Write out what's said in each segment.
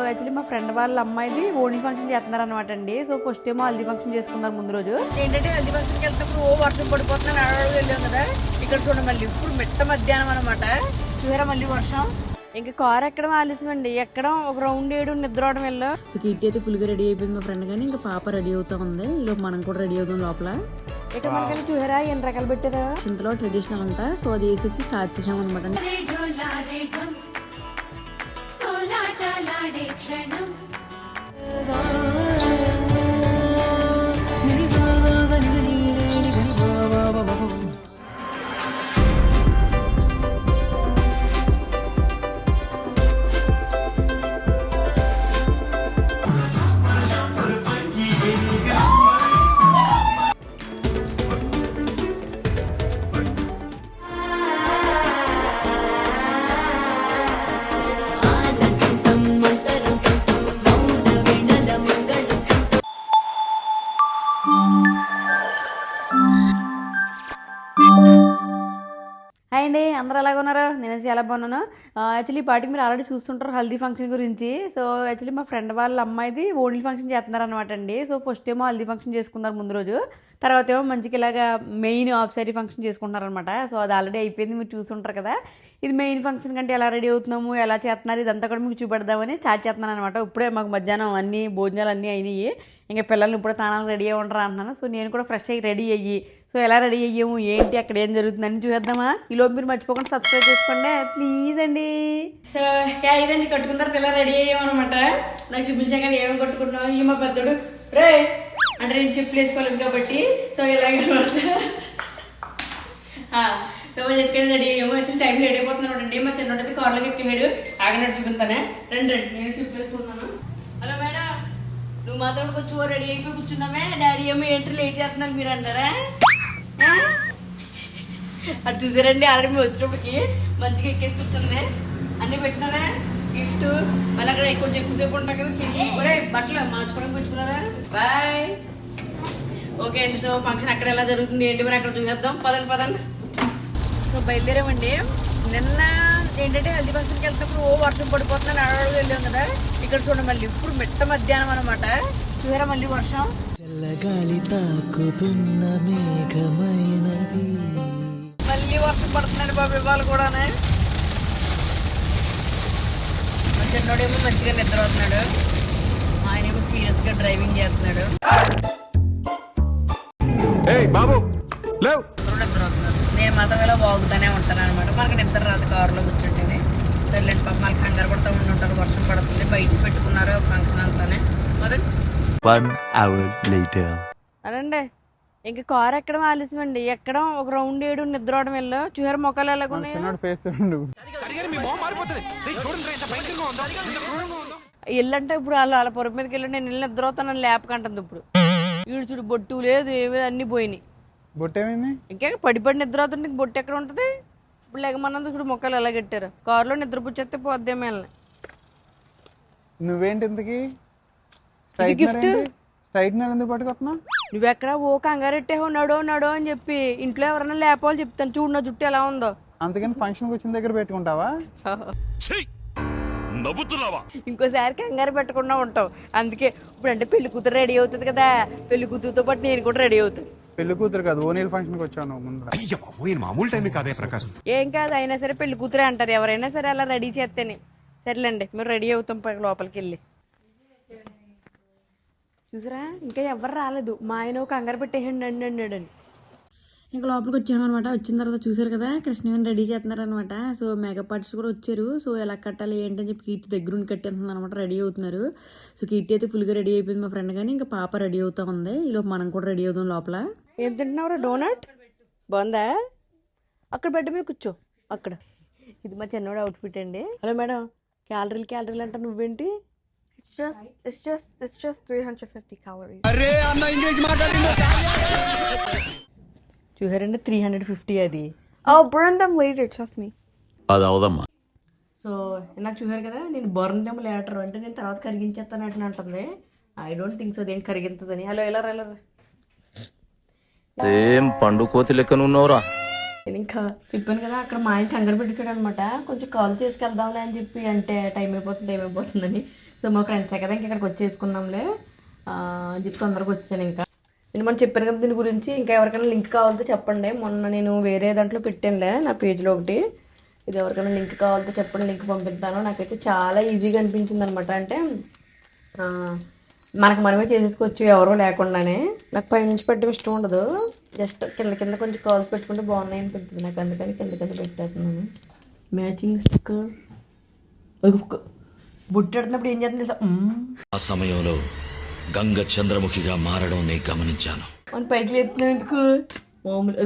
Actually మా friend వాళ్ళ అమ్మాయిది ఓణీ ఫంక్షన్ చేస్తున్నారు అనమాట అండి. సో ఫస్ట్ ఏమో హల్దీ ఫంక్షన్ చేసుకున్నారు ముందు రోజు. ఏంటంటే హల్దీ ఫంక్షన్కి వెళ్తున్నప్పుడు వర్షం పడిపోతున్నాను అడవి వెళ్ళాం కదా. ఇక్కడ చూడండి మళ్ళీ ఇప్పుడు మిట్ట మధ్యాహ్నం అనమాట. చూసారా మళ్ళీ వర్షం. ఇంకా కార్ ఎక్కడం ఆలస్యం అండి. ఎక్కడం ఒక రౌండ్ వేయడం నిద్రవడం వెళ్ళా. సో కిట్టి అయితే ఫుల్గా రెడీ అయిపోయింది మా ఫ్రెండ్. కానీ ఇంకా పాప రెడీ అవుతా ఉంది. ఈలోపు మనం కూడా రెడీ అవుతాం లోపల. ఇక్కడ మనకైనా చూసారా ఎన్ని రకాలు పెట్టారా. ఇంతలో ట్రెడిషనల్ అంట. సో అది వేసేసి స్టార్ట్ చేసాం అనమాట. అండి అందరూ ఎలాగ ఉన్నారు? నేను చాలా బాగున్నాను. యాక్చువల్లీ ఈ పాటికి మీరు ఆల్రెడీ చూస్తుంటారు హల్దీ ఫంక్షన్ గురించి. సో యాక్చువల్లీ మా ఫ్రెండ్ వాళ్ళ అమ్మాయిది ఓణీ ఫంక్షన్ చేస్తున్నారు అనమాట అండి. సో ఫస్ట్ ఏమో హల్దీ ఫంక్షన్ చేసుకున్నారు ముందు రోజు. తర్వాత ఏమో మంచిగా ఇలాగా మెయిన్ హాఫ్ సారీ ఫంక్షన్ చేసుకుంటున్నారు అనమాట. సో అది ఆల్రెడీ అయిపోయింది, మీరు చూస్తుంటారు కదా. ఇది మెయిన్ ఫంక్షన్ కంటే ఎలా రెడీ అవుతున్నాము, ఎలా చేస్తున్నారు, ఇదంతా కూడా మీకు చూపెడదామని స్టార్ట్ చేస్తున్నాను అనమాట. ఇప్పుడే మాకు మధ్యాహ్నం అన్ని భోజనాలు అన్నీ అయినాయి. ఇంకా పిల్లల్ని ఇప్పుడు తానాలు రెడీ అయ్యి ఉంటారు అంటున్నాను. సో నేను కూడా ఫ్రెష్ అయ్యి రెడీ అయ్యి సో ఎలా రెడీ అయ్యాము ఏంటి అక్కడ ఏం జరుగుతుందని చూద్దామా. ఈలోపు మీరు మర్చిపోకుండా సబ్స్క్రైబ్ చేసుకోండి ప్లీజ్ అండి. సో ఇదండి కట్టుకుంటారు పిల్లలు రెడీ అయ్యామన్నమాట. నాకు చూపించాక ఏమేమి కట్టుకుంటున్నాం. ఈ మా పెద్దోడు రే అంటే నేను చెప్పులు వేసుకోలేదు కాబట్టి సో ఇలాగనమాట చేసుకొని రెడీ అయ్యాము. వచ్చిన టైం రెడీ అయిపోతున్నాడు అండి. మా చిన్నోడైతే కార్లోకి ఎక్కినాడు. ఆగినట్టు చూపిస్తానే రండి రండి నేను చెప్పు వేసుకుంటున్నాను. హలో మేడం నువ్వు మాత్రం కొంచెం రెడీ అయిపోయి కూర్చున్నామే. డాడీ ఏమో ఏంటి లేట్ చేస్తున్నారు మీరు అంటారా? అది చూసారండి ఆల్రెడీ మేము వచ్చినప్పటికి మంచిగా ఎక్కేసి కూర్చుంది. అన్ని పెట్టినారా గిఫ్ట్. మళ్ళీ అక్కడ కొంచెం ఎక్కువసేపు ఉంటాం కదా చెయ్యి బట్టలు మార్చుకోవడం పెట్టుకున్నారా. బాయ్. ఓకే అండి. సో ఫంక్షన్ అక్కడ ఎలా జరుగుతుంది ఏంటి మరి అక్కడ చూసేద్దాం. పదండి పదండి. సో బయలుదేరామండి. నిన్న ఏంటంటే హల్దీ ఫంక్షన్కి వెళ్తున్నప్పుడు వర్షం పడిపోతున్నాను అడవి వెళ్ళాం కదా. ఇక్కడ చూడండి మళ్ళీ ఇప్పుడు మిట్ట మధ్యాహ్నం అనమాట. చూసారా మళ్ళీ వర్షం. మళ్ళీ వర్షం పడుతున్నాడు బాబు ఇవాళ కూడా. మా చిన్నోడేమో మంచిగా నిద్ర అవుతున్నాడు. ఆయనేమో సీరియస్ గా డ్రైవింగ్ చేస్తున్నాడు. నిద్ర అవుతున్నాడు. నేను మాత్రం ఇలా వాగుతానే ఉంటాను అనమాట. మనకి నిద్ర రాదు కారులో కూర్చుంటేనే. సర్లేండి పాప మళ్ళీ కంగారు పడుతూ ఉంటారు. వర్షం పడుతుంది బయట పెట్టుకున్నారు ఫంక్షన్ అంతానే. అదండి ఇంకా కార్ ఎక్కడం ఆలస్యం అండి. ఎక్కడం ఒక రౌండ్ వేయడం నిద్రవడం వెళ్ళా. చూసారు మొక్కలు ఎలాగున్నాయి. ఇల్లంటే ఇప్పుడు వాళ్ళ పొరుగు మీదకి వెళ్ళి నేను నిద్ర అవుతానని లేపకంటుంది. ఇప్పుడు ఈడు చూడు బొట్టు లేదు ఏమి అన్ని పోయినాయి. ఇంకా పడి నిద్ర అవుతుంటే బొట్టు ఎక్కడ ఉంటది. ఇప్పుడు లేకమన్నందుకు ఇప్పుడు మొక్కలు ఎలా కట్టారు. కారులో నిద్ర పుచ్చేస్తే పోద్దేమే. నువ్వేంటి గిఫ్ట్ స్ట్రైట్నర్ ఎందుకు పట్టుకొస్తున్నావు? నువ్వెక్కడ ఓ కంగారు పెట్టావు నడో నడో అని చెప్పి ఇంట్లో ఎవరైనా లేపాలి చెప్తాను. చూడు నా జుట్టు ఎలా ఉందో. అందుకని ఫంక్షన్ వచ్చిన దగ్గర పెట్టుకుంటావా? ఇంకోసారి కంగారు పెట్టకుండా ఉంటావు. అందుకే ఇప్పుడు అంటే పెళ్లి కూతురు రెడీ అవుతుంది కదా. పెళ్లి కూతురుతో పాటు నేను కూడా రెడీ అవుతాను. పెళ్లి కూతురు కాదు ఓనీల్ ఫంక్షన్ కి వచ్చాను ఏం కాదు అయినా సరే పెళ్లి కూతురే అంటారు ఎవరైనా సరే అలా రెడీ చేస్తేనే. సరేలేండి మీరు రెడీ అవుతాం లోపలికి వెళ్ళి. చూసారా ఇంకా ఎవరు రాలేదు. మా ఆయన కంగారు పెట్టేయండి అన్నాడు. ఇంకా లోపలికి వచ్చామన్నమాట. వచ్చిన తర్వాత చూసారు కదా కృష్ణవేణి రెడీ చేస్తున్నారు అనమాట. సో మేకప్ ఆర్టిస్ట్ కూడా వచ్చారు. సో ఎలా కట్టాలి ఏంటని చెప్పి కీర్తి దగ్గరుండి కట్టేస్తున్నారు అనమాట. రెడీ అవుతున్నారు. సో కీర్తి అయితే ఫుల్గా రెడీ అయిపోయింది మా ఫ్రెండ్. కానీ ఇంకా పాప రెడీ అవుతా ఉంది. ఈలోపు మనం కూడా రెడీ అవుతాం లోపల. ఏం తింటున్నావు డోనట్ బాగుందా? అక్కడ బెడ్ మీద కూర్చో అక్కడ. ఇది మా చిన్నోడు అవుట్ఫిట్ అండి. హలో మేడం క్యాలరీలు అంటే నువ్వేంటి? It's just 350 calories. అరే అన్న ఇంగ్లీష్ మాట్లాడండి. చూసారండి 350 అది. I'll burn them later, trust me. అదవుదమ్మా. సో నాకు చూసారు కదా నేను బర్న్ దెమ్ లేటర్ అంటే నేను తర్వాత కరిగించేస్తాను అంటుంది. ఐ డోంట్ థింక్ సో దేని కరిగించదని. హలో ఎలా సేమ్ పండు కోతి లెక్కన ఉన్నావురా. నేను ఇంకా చెప్పాను కదా అక్కడ మా ఆయన కంగారు పెట్టేశాడు అనమాట. కొంచెం కాల్ చేసుకెళ్దాంలే అని చెప్పి అంటే టైం అయిపోతుందని. సో మా ఫ్రెండ్సే కదా ఇంకా ఇక్కడికి వచ్చేసుకున్నాంలే చెప్పి తొందరగా వచ్చాను. ఇంకా నేను మనం చెప్పాను కదా దీని గురించి. ఇంకా ఎవరికైనా లింక్ కావాలంటే చెప్పండి. మొన్న నేను వేరే దాంట్లో పెట్టానులే నా పేజ్లో ఒకటి. ఇది ఎవరికైనా లింక్ కావాలంటే చెప్పండి, లింక్ పంపిస్తాను. నాకైతే చాలా ఈజీగా అనిపించింది అనమాట. అంటే మనకు మనమే చేసేసుకోవచ్చు ఎవరో లేకుండానే. నాకు పైనుంచి పెట్టడం ఇష్టం ఉండదు, జస్ట్ కింద కింద కొంచెం కాల్స్ పెట్టుకుంటే బాగున్నాయి అనిపిస్తుంది నాకు, అందుకని కింద కింద పెట్టేస్తున్నాను. మ్యాచింగ్ స్టిక్కర్ బుట్టెడుతున్నప్పుడు ఏం చేస్తుంది తెలుసా? ఆ సమయంలో గంగ చంద్రముఖిగా మారడం నేను గమనించాను. మన పైకి లేపుతున్నాం ఎందుకు? మామూలు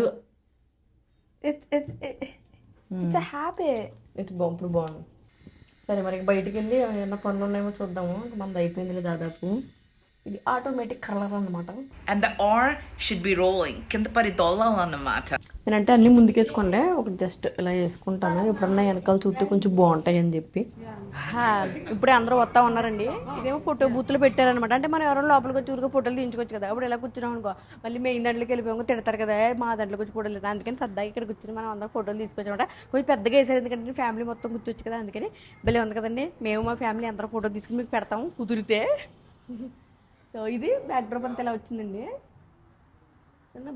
It's a habit. ఇది ఇప్పుడు బాగుంది. సరే మరి బయటికి వెళ్ళి ఏమన్నా పనులు ఉన్నాయేమో చూద్దాము. మనది అయిపోయింది దాదాపు. ఇది ఆటోమేటిక్ కలర్ అన్నమాట. And the R should be rolling. కింద పడి దొల్లాలన్నమాట. నేనంటే అన్నీ ముందుకేసుకోండి, ఒకటి జస్ట్ ఇలా వేసుకుంటాను. ఎప్పుడన్నా వెనకాల చూస్తే కొంచెం బాగుంటాయి అని చెప్పి. ఇప్పుడే అందరూ వస్తా ఉన్నారండి. ఇదేమో ఫోటో బూత్లు పెట్టారనమాట. అంటే మనం ఎవరైనా లోపలికి వచ్చి ఊరికే ఫోటోలు తీయించుకోవచ్చు కదా. అప్పుడు ఇలా కూర్చున్నాం అనుకో, మళ్ళీ మెయిన్ దాంట్లోకి వెళ్ళిపోయాము తిడతారు కదా, మా దాంట్లోకి వచ్చి ఫోటోలు లేదు. అందుకని సరదాగా ఇక్కడ కూర్చొని మనం అందరం ఫోటోలు తీసుకొచ్చామంట. కొంచెం పెద్దగా వేసారు, ఎందుకంటే ఫ్యామిలీ మొత్తం కూర్చోవచ్చు కదా. అందుకని భలే ఉంది కదండి. మేము మా ఫ్యామిలీ అందరూ ఫోటో తీసుకుని మీకు పెడతాము కుదిరితే. సో ఇది బ్యాక్డ్రాప్ అంతా ఇలా వచ్చిందండి.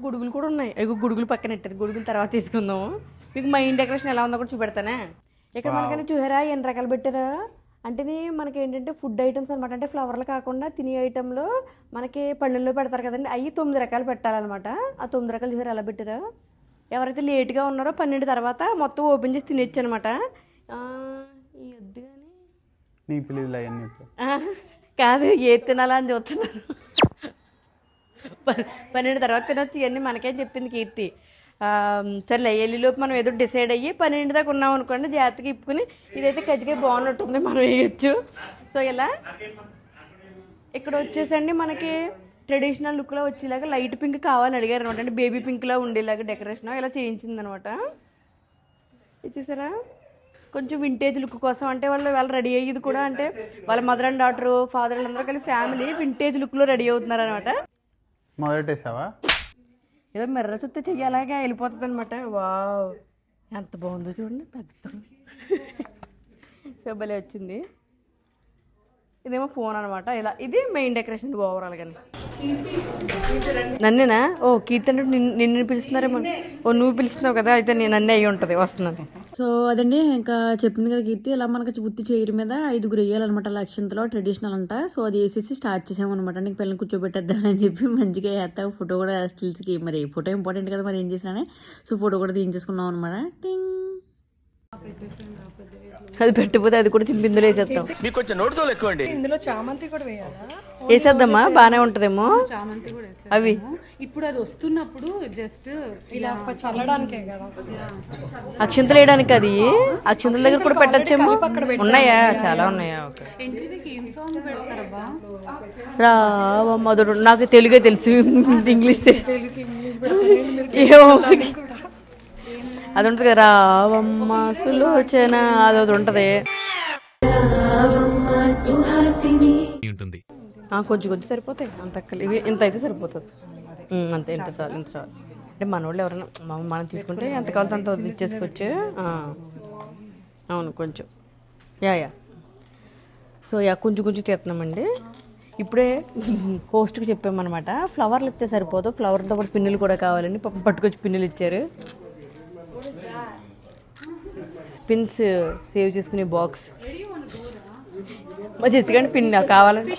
గొడుగులు కూడా ఉన్నాయి. గొడుగులు పక్కన పెట్టారు, గొడుగులు తర్వాత తీసుకుందాము. మీకు మైండ్ డెకరేషన్ ఎలా ఉందో కూడా చూపెడతానే. ఇక్కడ మనకైనా చూసారా ఎన్ని రకాలు పెట్టారా అంటే మనకి ఏంటంటే ఫుడ్ ఐటమ్స్ అనమాట. అంటే ఫ్లవర్లు కాకుండా తినే ఐటెంలో మనకి పళ్ళల్లో పెడతారు కదండి, అవి 9 రకాలు పెట్టాలన్నమాట. ఆ 9 రకాలు చూసారు ఎలా పెట్టారా. ఎవరైతే లేట్గా ఉన్నారో 12 తర్వాత మొత్తం ఓపెన్ చేసి తినేచ్చు అనమాట. ఈ వద్దు కానీ నీకు తెలియదు అవన్నీ కాదు, ఏ తినాలా అని చూస్తున్నాను. 12 తర్వాత తినొచ్చు ఇవన్నీ మనకేం చెప్పింది కీర్తి. సరేలే ఎల్లిలోపు మనం ఏదో డిసైడ్ అయ్యి 12 దాకా ఉన్నాం అనుకోండి, జాగ్రత్తగా ఇప్పుకుని ఇదైతే కజ్జికాయ బాగున్నట్టుంది మనం వేయచ్చు. సో ఇలా ఇక్కడ వచ్చేసండి మనకి ట్రెడిషనల్ లుక్లో వచ్చేలాగా లైట్ పింక్ కావాలని అడిగారు అనమాట. అంటే బేబీ పింక్లో ఉండేలాగా డెకరేషన్ ఇలా చేయించింది అనమాట. ఇచ్చేసారా కొంచెం వింటేజ్ లుక్ కోసం. అంటే వాళ్ళు రెడీ అయ్యేది కూడా అంటే వాళ్ళ మదర్ అండ్ డాటర్ ఫాదర్ అందరూ కలిసి ఫ్యామిలీ వింటేజ్ లుక్లో రెడీ అవుతున్నారు అనమాట. మొదలెట్టేసావా? ఏదో మెర్ర చుట్టూ చెయ్యాలాగా వెళ్ళిపోతుంది అనమాట. వావ్ ఎంత బాగుందో చూడండి, పెద్ద సబ్బలే వచ్చింది. ఇదేమో ఫోన్ అనమాట. ఇలా ఇది మెయిన్ డెకరేషన్ ఓవరాల్ కానీ. నన్నేనా? ఓ కీర్తి అంటే నిన్ను పిలుస్తున్నారేమో. ఓ నువ్వు పిలుస్తున్నావు కదా, అయితే నేను అన్నీ అయ్యి ఉంటుంది వస్తున్నాను. సో అదండి ఇంకా చెప్పింది కదా కీర్తి, ఇలా మనకి బుత్తి చైర్ మీద 5 వేయాలన్నమాట. లక్ష్యంతో ట్రెడిషనల్ అంట. సో అది వేసేసి స్టార్ట్ చేసామన్నమాట. నీకు పిల్లల్ని కూర్చోబెట్టేద్దామని చెప్పి మంచిగా వేస్తావు. ఫోటో కూడా స్టిల్స్కి మరి ఫోటో ఇంపార్టెంట్ కదా, మరి ఏం చేసినానే. సో ఫోటో కూడా తీయించేసుకున్నాం అనమాట. టింగ్ అది పెట్టిపోతే అది కూడా చింపిందులో వేసేస్తాం. మీకు కొంచెం నోటితో ఎక్కువండి. ఇందులో చామంతి కూడా వేయాలా? వేసేద్దామా, బాగానే ఉంటుందేమో చామంతి కూడా వేసేద్దాము. అవి. ఇప్పుడు అది వస్తున్నప్పుడు జస్ట్ ఇలా చల్లడానికే కదా. అక్షింతలు వేయడానికి అది అక్షింతల దగ్గర కూడా పెట్టచ్చేమో. ఉన్నాయా? చాలా ఉన్నాయా? ఓకే. ఎంట్రీకి ఏం సాంగ్ పెడతారబ్బా? రావమ్మ అదొకటి. నాకు తెలుగే తెలుసు, ఇంగ్లీష్ ఏమో అది ఉంటుంది కదా, రావమ్మ సులోచన అదొకటి ఉంటుంది. కొంచెం కొంచెం సరిపోతాయి, అంత ఇవి ఇంత అయితే సరిపోతుంది. అంతే, ఇంత చాలు, ఇంత చాలు. అంటే మన వాళ్ళు ఎవరైనా మనం తీసుకుంటే ఎంత కావాలో అంత ఇచ్చేసుకోవచ్చు. అవును కొంచెం యా. సో కొంచెం కొంచెం తీస్తున్నామండి. ఇప్పుడే హోస్ట్కి చెప్పామన్నమాట, ఫ్లవర్లు ఇస్తే సరిపోదు, ఫ్లవర్తో పాటు పిన్నులు కూడా కావాలని పట్టుకొచ్చి పిన్నులు ఇచ్చారు. స్పిన్స్ సేవ్ చేసుకునే బాక్స్ మా చచ్చిగాని పిన్ కావాలంటే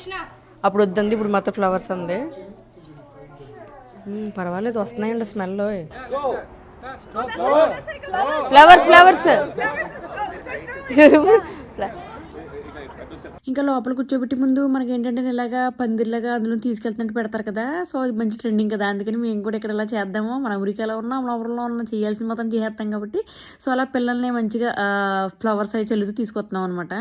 అప్పుడు వద్దంది, ఇప్పుడు మొత్తం ఫ్లవర్స్ అంది. పర్వాలేదు వస్తున్నాయండి స్మెల్. ఫ్లవర్స్ ఇంకా లోపల కూర్చోబెట్టి ముందు మనకి ఏంటంటే ఇలాగా పందిర్లాగా అందులో తీసుకెళ్తున్నట్టు పెడతారు కదా. సో అది మంచి ట్రెండింగ్ కదా, అందుకని మేము కూడా ఇక్కడ ఇలా చేద్దాము. మన ఊరికి ఎలా ఉన్నాం, మన ఊరిలో ఉన్న చేయాల్సిన మొత్తం చేసేస్తాం కాబట్టి. సో అలా పిల్లల్ని మంచిగా ఫ్లవర్స్ అవి చల్లుతూ తీసుకొస్తున్నాం అనమాట.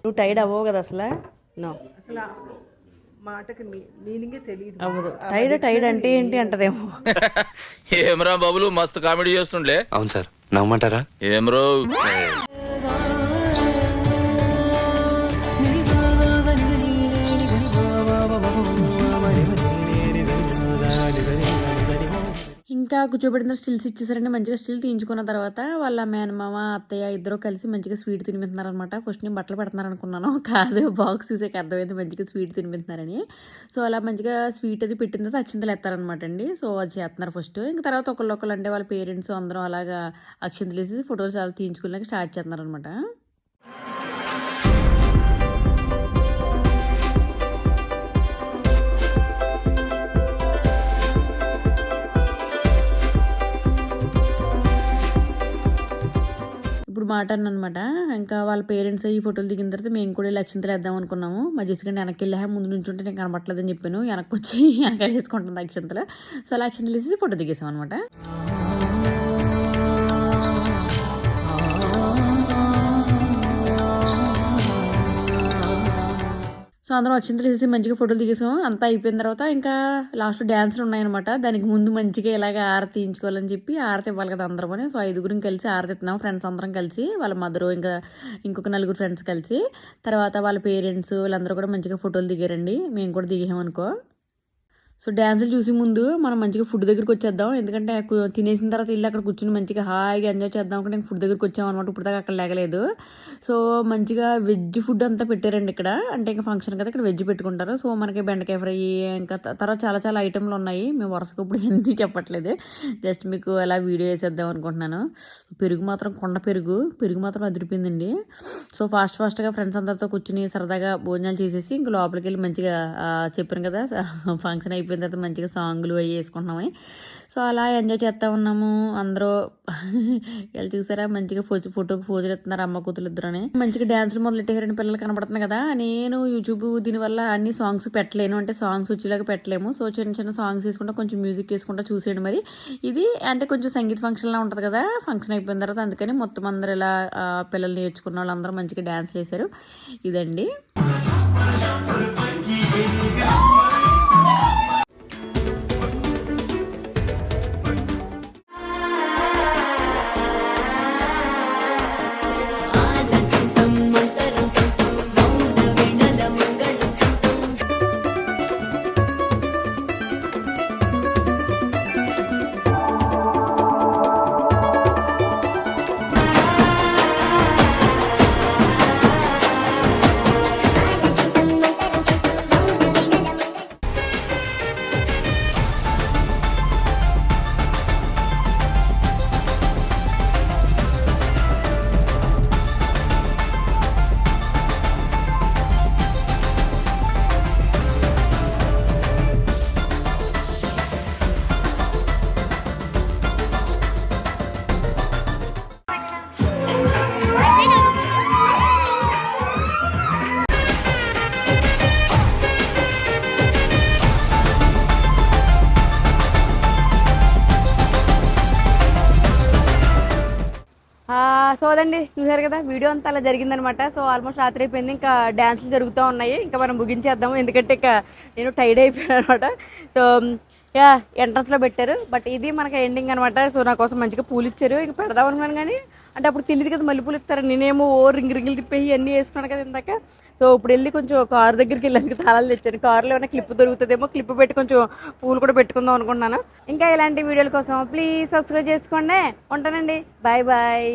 నువ్వు టైర్డ్ అవ్వవు కదా అసలు? నో, అసలు మాటకి మీనింగే తెలియదు. అవ్వదు. టైడ్ అంటే ఏంటి అంటదేమో. ఏమరా బాబులు మస్తు కామెడీ చేస్తుండే. అవును సార్, నవ్వమంటారా? ఏమరో ఇంకా కూర్చోబెట్టిన స్టిల్స్ ఇచ్చేసారండి. మంచిగా స్టిల్ తీయించుకున్న తర్వాత వాళ్ళ మేనమామ అత్తయ్య ఇద్దరు కలిసి మంచిగా స్వీట్ తినిపిస్తున్నారు అనమాట. ఫస్ట్ నేను బట్టలు పెడుతున్నారు అనుకున్నాను, కాదు బాక్స్ చూసాక అర్థమైంది మంచిగా స్వీట్ తినిపిస్తున్నారని. సో అలా మంచిగా స్వీట్ అది పెట్టిన తర్వాత అక్షింతలు ఎత్తారనమాట అండి. సో అది చేస్తున్నారు ఫస్ట్. ఇంకా తర్వాత ఒకళ్ళు అంటే వాళ్ళ పేరెంట్స్ అందరం అలాగా అక్షింతలు వేసి ఫోటోలు చాలా తీయించుకున్నాక స్టార్ట్ చేస్తున్నారు అనమాట. ఇప్పుడు మాట అనమాట. ఇంకా వాళ్ళ పేరెంట్స్ ఈ ఫోటోలు దిగిన తర్వాత మేము కూడా లక్షంతలు వేద్దాం అనుకున్నాము. మా జెసికంటే వెనక్కి వెళ్ళా ముందు నుంచి ఉంటే నేను కనపట్లేదని చెప్పాను. వెనక్కి వచ్చి వెనకాల వేసుకుంటుంది అక్షంతలు. సో అలా అక్షంతలు వేసి ఫోటో దిగేసాం అనమాట. సో అందరం అక్షంతలు వేసి మంచిగా ఫోటోలు దిగేసాం. అంతా అయిపోయిన తర్వాత ఇంకా లాస్ట్ డ్యాన్స్లు ఉన్నాయన్నమాట. దానికి ముందు మంచిగా ఇలాగ ఆరతి తీయించుకోవాలని చెప్పి ఆరతి ఇవ్వాలి కదా అందరం అని. సో 5గురం కలిసి ఆరతి ఇస్తున్నాం, ఫ్రెండ్స్ అందరం కలిసి, వాళ్ళ మదరు ఇంకా ఇంకొక 4 ఫ్రెండ్స్ కలిసి. తర్వాత వాళ్ళ పేరెంట్స్ వీళ్ళందరూ కూడా మంచిగా ఫోటోలు దిగారండి. మేము కూడా దిగామనుకో. సో డ్యాన్సులు చూసి ముందు మనం మంచిగా ఫుడ్ దగ్గరికి వచ్చేద్దాం. ఎందుకంటే తినేసిన తర్వాత ఇల్లు అక్కడ కూర్చుని మంచిగా హాయిగా ఎంజాయ్ చేద్దాం అంటే ఫుడ్ దగ్గరికి వచ్చామన్నమాట. ఇప్పుడు దాకా అక్కడ లేగలేదు. సో మంచిగా వెజ్ ఫుడ్ అంతా పెట్టారండి ఇక్కడ. అంటే ఇంకా ఫంక్షన్ కదా, ఇక్కడ వెజ్ పెట్టుకుంటారు. సో మనకి బెండకాయ ఫ్రై, ఇంకా తర్వాత చాలా చాలా ఐటెంలు ఉన్నాయి. మేము వరుసగా ఇప్పుడు ఎన్ని చెప్పట్లేదు, జస్ట్ మీకు ఎలా వీడియో వేసేద్దాం అనుకుంటున్నాను. పెరుగు మాత్రం కొండ పెరుగు మాత్రం అదిరిపోయిందండి. సో ఫాస్ట్గా ఫ్రెండ్స్ అందరితో కూర్చుని సరదాగా భోజనాలు చేసేసి ఇంక లోపలికి వెళ్ళి మంచిగా చెప్పాను కదా ఫంక్షన్ అయిపోయిన తర్వాత మంచిగా సాంగ్లు అవి వేసుకుంటున్నామని. సో అలా ఎంజాయ్ చేస్తూ ఉన్నాము అందరూ. వీళ్ళు చూసారా మంచిగా ఫోటోకి పోజులు ఎత్తున్నారు అమ్మ కూతురు ఇద్దరుని. మంచిగా డ్యాన్సులు మొదలెట్టారని పిల్లలు కనబడుతున్నాయి కదా. నేను యూట్యూబ్ దీనివల్ల అన్ని సాంగ్స్ పెట్టలేను, అంటే సాంగ్స్ వచ్చేలాగా పెట్టలేము. సో చిన్న సాంగ్స్ వేసుకుంటా కొంచెం మ్యూజిక్ వేసుకుంటా చూసేయండి. మరి ఇది అంటే కొంచెం సంగీత ఫంక్షన్లా ఉంటుంది కదా ఫంక్షన్ అయిపోయిన తర్వాత, అందుకని మొత్తం అందరూ ఇలా పిల్లలు నేర్చుకున్న వాళ్ళందరూ మంచిగా డ్యాన్స్ వేశారు. ఇదండి. సో అదండి చూసారు కదా వీడియో అంతా అలా జరిగిందనమాట. సో ఆల్మోస్ట్ రాత్రి అయిపోయింది, ఇంకా డ్యాన్సులు జరుగుతూ ఉన్నాయి. ఇంకా మనం ముగించేద్దాము ఎందుకంటే ఇక నేను టైర్డ్ అయిపోయాను అనమాట. సో యా ఎంట్రన్స్లో పెట్టారు, బట్ ఇది మనకి ఎండింగ్ అనమాట. సో నా కోసం మంచిగా పూలు ఇచ్చారు. ఇక పెడదాం అనుకున్నాను కానీ అంటే అప్పుడు తెలియదు కదా మళ్ళీ పూలు ఇస్తారు. నేనేమో రింగులు తిప్పేసి అన్నీ వేసుకున్నాను కదా ఇందాక. సో ఇప్పుడు వెళ్ళి కొంచెం కారు దగ్గరికి వెళ్ళడానికి తాళాలు తెచ్చాను. కారులో ఏమైనా క్లిప్ దొరుకుతుందేమో, క్లిప్ పెట్టి కొంచెం పూలు కూడా పెట్టుకుందాం అనుకుంటున్నాను. ఇంకా ఇలాంటి వీడియోల కోసం ప్లీజ్ సబ్స్క్రైబ్ చేసుకోండి. ఉంటానండి, బాయ్ బాయ్.